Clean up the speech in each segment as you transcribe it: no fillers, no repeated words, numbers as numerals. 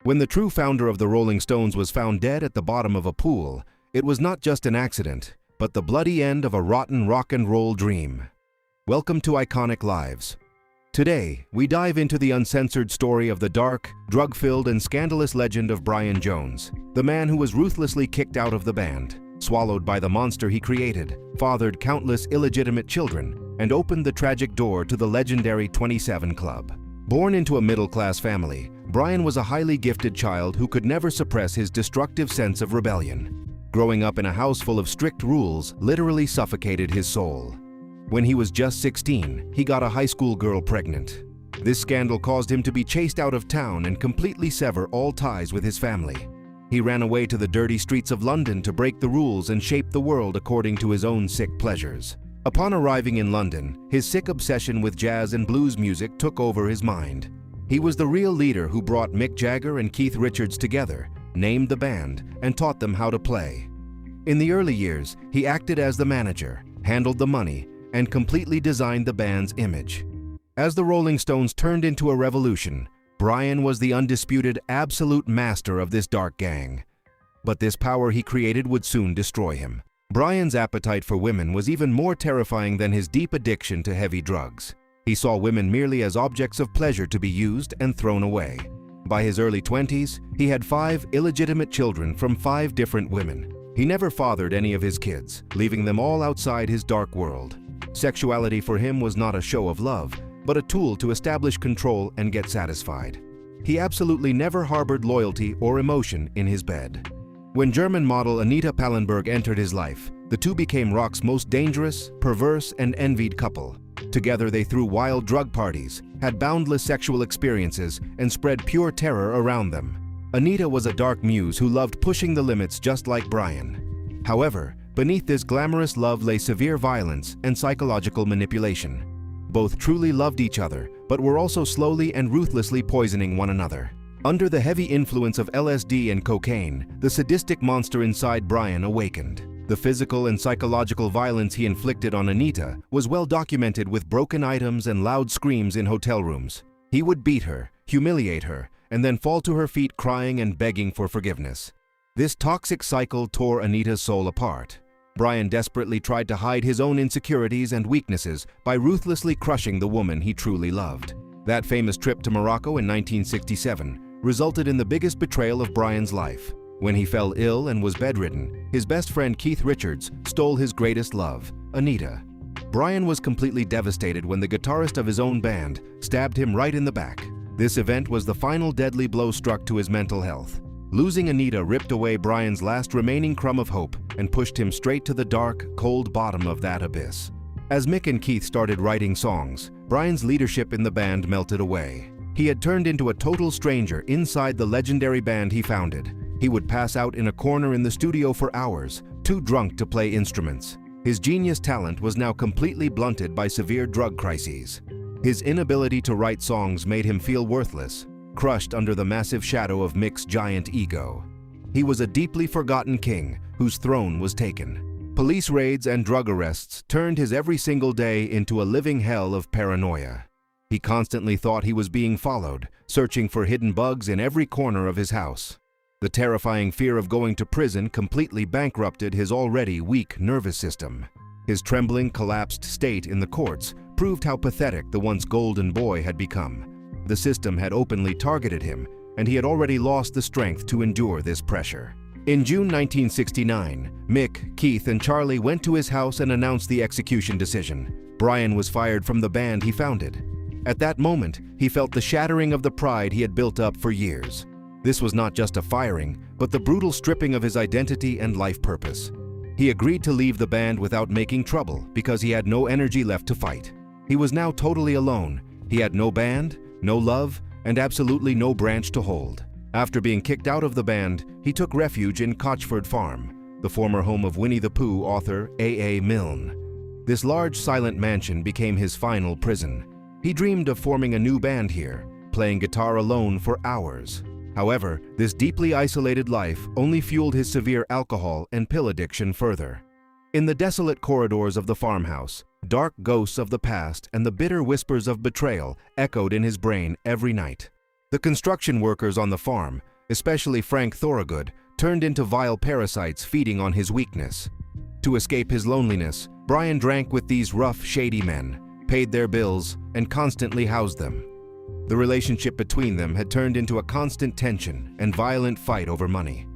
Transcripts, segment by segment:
When the true founder of the Rolling Stones was found dead at the bottom of a pool, it was not just an accident, but the bloody end of a rotten rock and roll dream. Welcome to Iconic Lives. Today, we dive into the uncensored story of the dark, drug-filled and scandalous legend of Brian Jones, the man who was ruthlessly kicked out of the band, swallowed by the monster he created, fathered countless illegitimate children, and opened the tragic door to the legendary 27 Club. Born into a middle-class family, Brian was a highly gifted child who could never suppress his destructive sense of rebellion. Growing up in a house full of strict rules literally suffocated his soul. When he was just 16, he got a high school girl pregnant. This scandal caused him to be chased out of town and completely sever all ties with his family. He ran away to the dirty streets of London to break the rules and shape the world according to his own sick pleasures. Upon arriving in London, his sick obsession with jazz and blues music took over his mind. He was the real leader who brought Mick Jagger and Keith Richards together, named the band, and taught them how to play. In the early years, he acted as the manager, handled the money, and completely designed the band's image. As the Rolling Stones turned into a revolution, Brian was the undisputed absolute master of this dark gang. But this power he created would soon destroy him. Brian's appetite for women was even more terrifying than his deep addiction to heavy drugs. He saw women merely as objects of pleasure to be used and thrown away. By his early 20s, he had 5 illegitimate children from 5 different women. He never fathered any of his kids, leaving them all outside his dark world. Sexuality for him was not a show of love, but a tool to establish control and get satisfied. He absolutely never harbored loyalty or emotion in his bed. When German model Anita Pallenberg entered his life, the two became rock's most dangerous, perverse, and envied couple. Together they threw wild drug parties, had boundless sexual experiences, and spread pure terror around them. Anita was a dark muse who loved pushing the limits just like Brian. However, beneath this glamorous love lay severe violence and psychological manipulation. Both truly loved each other, but were also slowly and ruthlessly poisoning one another. Under the heavy influence of LSD and cocaine, the sadistic monster inside Brian awakened. The physical and psychological violence he inflicted on Anita was well documented with broken items and loud screams in hotel rooms. He would beat her, humiliate her, and then fall to her feet crying and begging for forgiveness. This toxic cycle tore Anita's soul apart. Brian desperately tried to hide his own insecurities and weaknesses by ruthlessly crushing the woman he truly loved. That famous trip to Morocco in 1967 resulted in the biggest betrayal of Brian's life. When he fell ill and was bedridden, his best friend Keith Richards stole his greatest love, Anita. Brian was completely devastated when the guitarist of his own band stabbed him right in the back. This event was the final deadly blow struck to his mental health. Losing Anita ripped away Brian's last remaining crumb of hope and pushed him straight to the dark, cold bottom of that abyss. As Mick and Keith started writing songs, Brian's leadership in the band melted away. He had turned into a total stranger inside the legendary band he founded. He would pass out in a corner in the studio for hours, too drunk to play instruments. His genius talent was now completely blunted by severe drug crises. His inability to write songs made him feel worthless, crushed under the massive shadow of Mick's giant ego. He was a deeply forgotten king whose throne was taken. Police raids and drug arrests turned his every single day into a living hell of paranoia. He constantly thought he was being followed, searching for hidden bugs in every corner of his house. The terrifying fear of going to prison completely bankrupted his already weak nervous system. His trembling, collapsed state in the courts proved how pathetic the once golden boy had become. The system had openly targeted him, and he had already lost the strength to endure this pressure. In June 1969, Mick, Keith, and Charlie went to his house and announced the execution decision. Brian was fired from the band he founded. At that moment, he felt the shattering of the pride he had built up for years. This was not just a firing, but the brutal stripping of his identity and life purpose. He agreed to leave the band without making trouble because he had no energy left to fight. He was now totally alone. He had no band, no love, and absolutely no branch to hold. After being kicked out of the band, he took refuge in Cochford Farm, the former home of Winnie the Pooh author A.A. Milne. This large, silent mansion became his final prison. He dreamed of forming a new band here, playing guitar alone for hours. However, this deeply isolated life only fueled his severe alcohol and pill addiction further. In the desolate corridors of the farmhouse, dark ghosts of the past and the bitter whispers of betrayal echoed in his brain every night. The construction workers on the farm, especially Frank Thorogood, turned into vile parasites feeding on his weakness. To escape his loneliness, Brian drank with these rough, shady men, paid their bills, and constantly housed them. The relationship between them had turned into a constant tension and violent fight over money.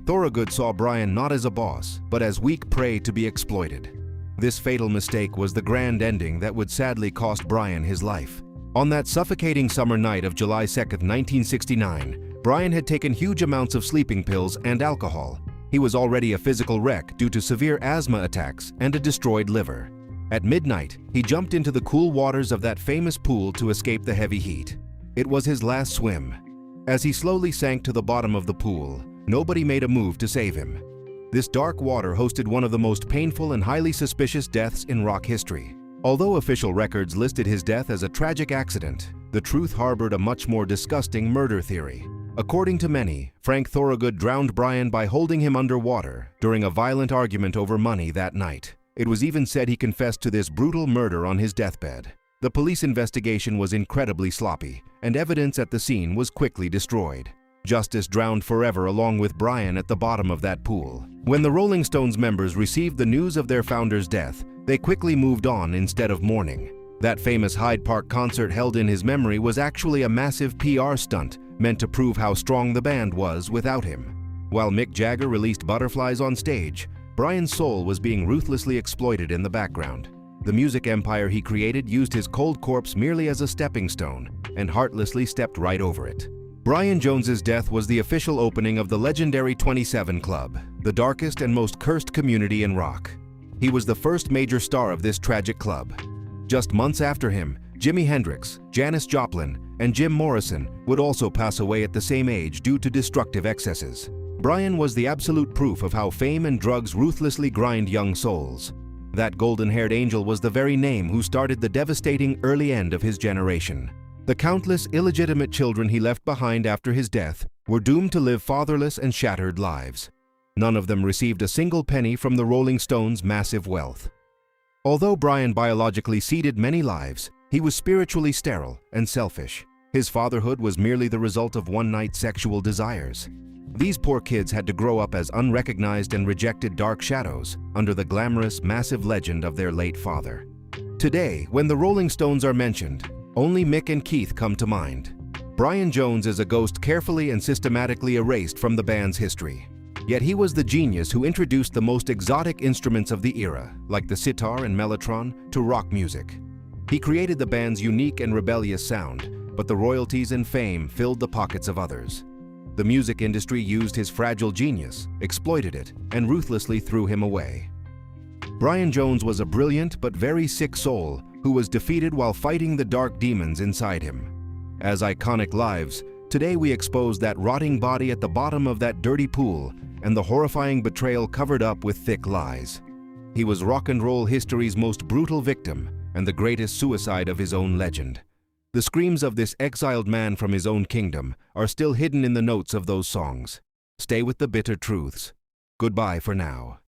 Thorogood saw Brian not as a boss, but as weak prey to be exploited. This fatal mistake was the grand ending that would sadly cost Brian his life. On that suffocating summer night of July 2, 1969, Brian had taken huge amounts of sleeping pills and alcohol. He was already a physical wreck due to severe asthma attacks and a destroyed liver. At midnight, he jumped into the cool waters of that famous pool to escape the heavy heat. It was his last swim. As he slowly sank to the bottom of the pool, nobody made a move to save him. This dark water hosted one of the most painful and highly suspicious deaths in rock history. Although official records listed his death as a tragic accident, the truth harbored a much more disgusting murder theory. According to many, Frank Thorogood drowned Brian by holding him underwater during a violent argument over money that night. It was even said he confessed to this brutal murder on his deathbed. The police investigation was incredibly sloppy, and evidence at the scene was quickly destroyed. Justice drowned forever along with Brian at the bottom of that pool. When the Rolling Stones members received the news of their founder's death, they quickly moved on instead of mourning. That famous Hyde Park concert held in his memory was actually a massive PR stunt meant to prove how strong the band was without him. While Mick Jagger released Butterflies on stage, Brian's soul was being ruthlessly exploited in the background. The music empire he created used his cold corpse merely as a stepping stone and heartlessly stepped right over it. Brian Jones's death was the official opening of the legendary 27 Club, the darkest and most cursed community in rock. He was the first major star of this tragic club. Just months after him, Jimi Hendrix, Janis Joplin, and Jim Morrison would also pass away at the same age due to destructive excesses. Brian was the absolute proof of how fame and drugs ruthlessly grind young souls. That golden-haired angel was the very name who started the devastating early end of his generation. The countless illegitimate children he left behind after his death were doomed to live fatherless and shattered lives. None of them received a single penny from the Rolling Stones' massive wealth. Although Brian biologically seeded many lives, he was spiritually sterile and selfish. His fatherhood was merely the result of one-night sexual desires. These poor kids had to grow up as unrecognized and rejected dark shadows under the glamorous, massive legend of their late father. Today, when the Rolling Stones are mentioned, only Mick and Keith come to mind. Brian Jones is a ghost carefully and systematically erased from the band's history. Yet he was the genius who introduced the most exotic instruments of the era, like the sitar and mellotron, to rock music. He created the band's unique and rebellious sound, but the royalties and fame filled the pockets of others. The music industry used his fragile genius, exploited it, and ruthlessly threw him away. Brian Jones was a brilliant but very sick soul who was defeated while fighting the dark demons inside him. As Iconic Lives, today we expose that rotting body at the bottom of that dirty pool and the horrifying betrayal covered up with thick lies. He was rock and roll history's most brutal victim and the greatest suicide of his own legend. The screams of this exiled man from his own kingdom are still hidden in the notes of those songs. Stay with the bitter truths. Goodbye for now.